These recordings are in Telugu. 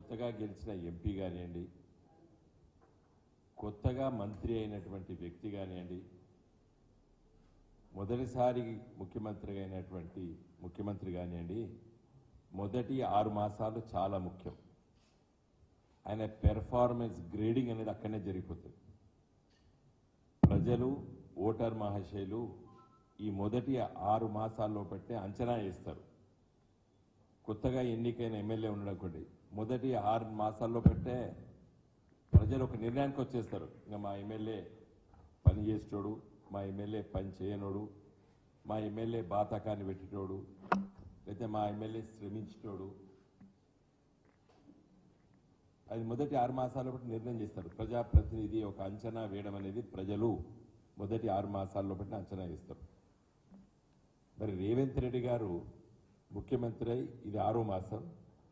కొత్తగా గెలిచిన ఎంపీ కానివ్వండి, కొత్తగా మంత్రి అయినటువంటి వ్యక్తి కానివ్వండి, మొదటిసారి ముఖ్యమంత్రి కానివ్వండి, మొదటి 6 మాసాలు చాలా ముఖ్యం. ఆయన పెర్ఫార్మెన్స్ గ్రేడింగ్ అనేది అక్కడనే జరిగిపోతుంది. ప్రజలు, ఓటర్ మహాశయులు ఈ మొదటి 6 మాసాల్లో పెట్టే అంచనా వేస్తారు. కొత్తగా ఎన్నికైన ఎమ్మెల్యే ఉండకుండా మొదటి 6 మాసాల్లో పెట్టే ప్రజలు ఒక నిర్ణయానికి వచ్చేస్తారు. ఇంకా మా ఎమ్మెల్యే పని చేసేటోడు, మా ఎమ్మెల్యే పని చేయనోడు, మా ఎమ్మెల్యే బాతకాన్ని పెట్టేటోడు, లేకపోతే మా ఎమ్మెల్యే శ్రమించేటోడు, అది మొదటి 6 మాసాల్లో బట్టి నిర్ణయం చేస్తారు. ప్రజాప్రతినిధి ఒక అంచనా వేయడం అనేది ప్రజలు మొదటి 6 మాసాల్లో బట్టి అంచనా వేస్తారు. మరి రేవంత్ రెడ్డి గారు ముఖ్యమంత్రి అయి ఇది 6వ మాసం,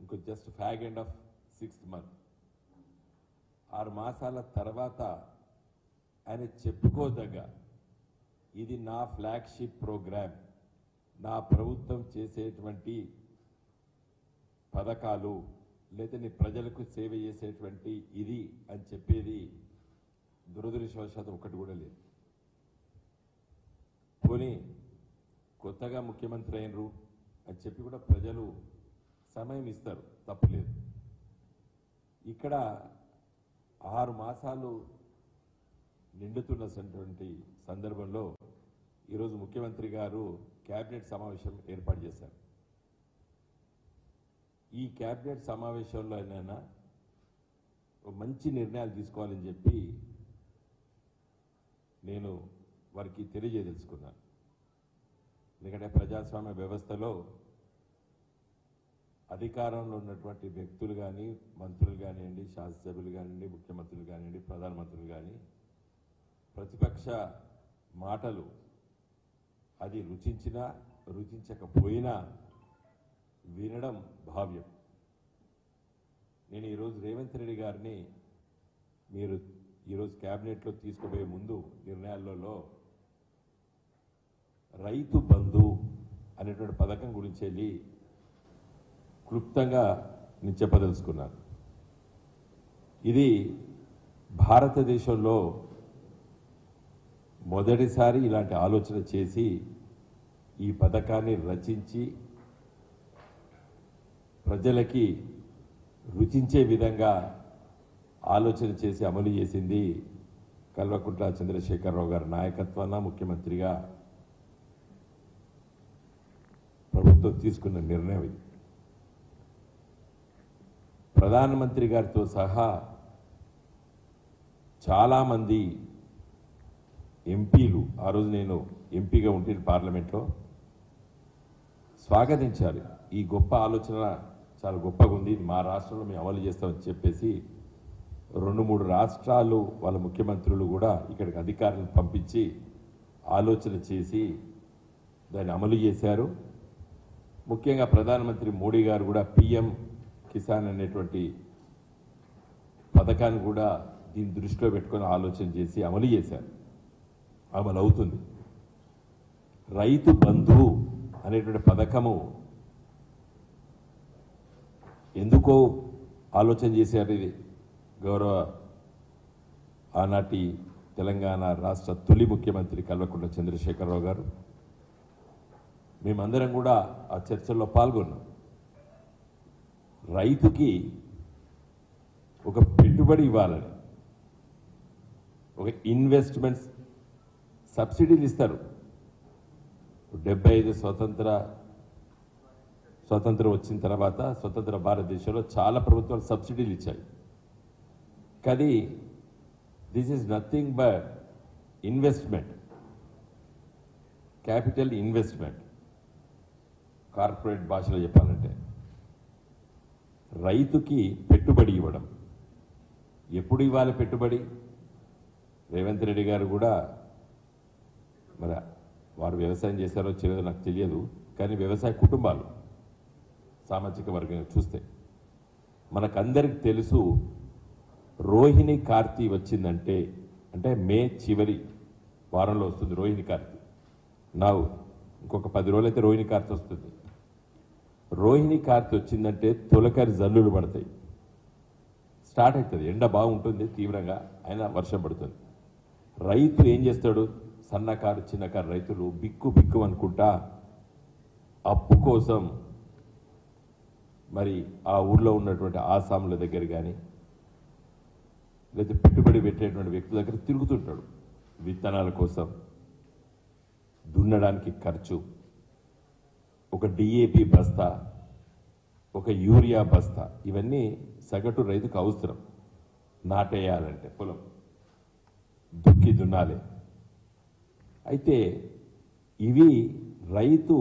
ఇంకో just fag end of 6th month. 6 మాసాల తర్వాత ఆయన చెప్పుకోదగ్గ ఇది నా ఫ్లాగ్షిప్ ప్రోగ్రామ్, నా ప్రభుత్వం చేసేటువంటి పథకాలు, లేదా నీ ప్రజలకు సేవ చేసేటువంటి ఇది అని చెప్పేది దురదృష్టవశాత్తు ఒకటి కూడా లేదు. పోనీ కొత్తగా ముఖ్యమంత్రి అయినరు అని చెప్పి కూడా ప్రజలు సమయం ఇస్తారు, తప్పులేదు. ఇక్కడ 6 మాసాలు నిండుతున్నటువంటి సందర్భంలో ఈరోజు ముఖ్యమంత్రి గారు కేబినెట్ సమావేశం ఏర్పాటు చేశారు. ఈ కేబినెట్ సమావేశంలో అయినా మంచి నిర్ణయాలు తీసుకోవాలని చెప్పి నేను వారికి తెలియజేయదలుచుకున్నాను. ఎందుకంటే ప్రజాస్వామ్య వ్యవస్థలో అధికారంలో ఉన్నటువంటి వ్యక్తులు కానీ, మంత్రులు కానివ్వండి, శాసనసభ్యులు కానివ్వండి, ముఖ్యమంత్రులు కానివ్వండి, ప్రధానమంత్రులు కానీ ప్రతిపక్ష మాటలు అది రుచించినా రుచించకపోయినా వినడం భావ్యం. నేను ఈరోజు రేవంత్ రెడ్డి గారిని మీరు ఈరోజు క్యాబినెట్లో తీసుకుపోయే ముందు నిర్ణయాలలో రైతు బంధు అనేటువంటి పథకం గురించి వెళ్ళి క్లుప్తంగా నేను చెప్పదలుచుకున్నాను. ఇది భారతదేశంలో మొదటిసారి ఇలాంటి ఆలోచన చేసి ఈ పథకాన్ని రచించి ప్రజలకి రుచించే విధంగా ఆలోచన చేసి అమలు చేసింది కల్వకుంట్ల చంద్రశేఖరరావు గారి నాయకత్వాన ముఖ్యమంత్రిగా ప్రభుత్వం తీసుకున్న నిర్ణయం ఇది. ప్రధానమంత్రి గారితో సహా చాలామంది ఎంపీలు, ఆ రోజు నేను ఎంపీగా ఉంటే పార్లమెంట్లో, స్వాగతించారు. ఈ గొప్ప ఆలోచన చాలా గొప్పగా ఉంది, మా రాష్ట్రంలో మేము అమలు చేస్తామని చెప్పేసి 2-3 రాష్ట్రాలు వాళ్ళ ముఖ్యమంత్రులు కూడా ఇక్కడికి అధికారులను పంపించి ఆలోచన చేసి దాన్ని అమలు చేశారు. ముఖ్యంగా ప్రధానమంత్రి మోడీ గారు కూడా పిఎం కిసాన్ అనేటువంటి పథకాన్ని కూడా దీన్ని దృష్టిలో పెట్టుకొని ఆలోచన చేసి అమలు చేశారు, అమలు అవుతుంది. రైతు బంధు అనేటువంటి పథకము ఎందుకో ఆలోచన చేశారు. ఇది గౌరవ ఆనాటి తెలంగాణ రాష్ట్ర తొలి ముఖ్యమంత్రి కల్వకుంట్ల చంద్రశేఖరరావు గారు, మేమందరం కూడా ఆ చర్చల్లో పాల్గొన్నాం. రైతుకి ఒక పెట్టుబడి ఇవ్వాలని, ఒక ఇన్వెస్ట్మెంట్స్ సబ్సిడీలు ఇస్తారు. 75 స్వతంత్రం వచ్చిన తర్వాత స్వతంత్ర భారతదేశంలో చాలా ప్రభుత్వాలు సబ్సిడీలు ఇచ్చాయి. కానీ this is nothing but investment, capital investment. Corporate భాషలో చెప్పాలంటే రైతుకి పెట్టుబడి ఇవ్వడం. ఎప్పుడు ఇవ్వాలి పెట్టుబడి? రేవంత్ రెడ్డి గారు కూడా, మరి వారు వ్యవసాయం చేశారో చేయలేదో నాకు తెలియదు, కానీ వ్యవసాయ కుటుంబాలు సామాజిక వర్గంగా చూస్తే మనకందరికి తెలుసు, రోహిణి కార్తీ వచ్చిందంటే, అంటే మే చివరి వారంలో వస్తుంది రోహిణి కార్తీ. ఇంకొక 10 రోజులైతే రోహిణి కార్తీ వస్తుంది. రోహిణి కార్తీ వచ్చిందంటే తొలకరి జల్లులు పడతాయి. స్టార్ట్ అవుతుంది, ఎండ బాగుంటుంది తీవ్రంగా, అయినా వర్షం పడుతుంది. రైతు ఏం చేస్తాడు? సన్నకారు చిన్నకారు రైతులు బిక్కు బిక్కు అనుకుంటా అప్పు కోసం మరి ఆ ఊర్లో ఉన్నటువంటి ఆసాముల దగ్గర కానీ లేదా పెట్టుబడి పెట్టేటువంటి వ్యక్తుల దగ్గర తిరుగుతుంటాడు. విత్తనాల కోసం, దున్నడానికి ఖర్చు, ఒక డిఏపి బస్తా, ఒక యూరియా బస్తా, ఇవన్నీ సగటు రైతుకు అవసరం. నాటేయాలంటే పొలం దుక్కి దున్నాలి. అయితే ఇవి రైతు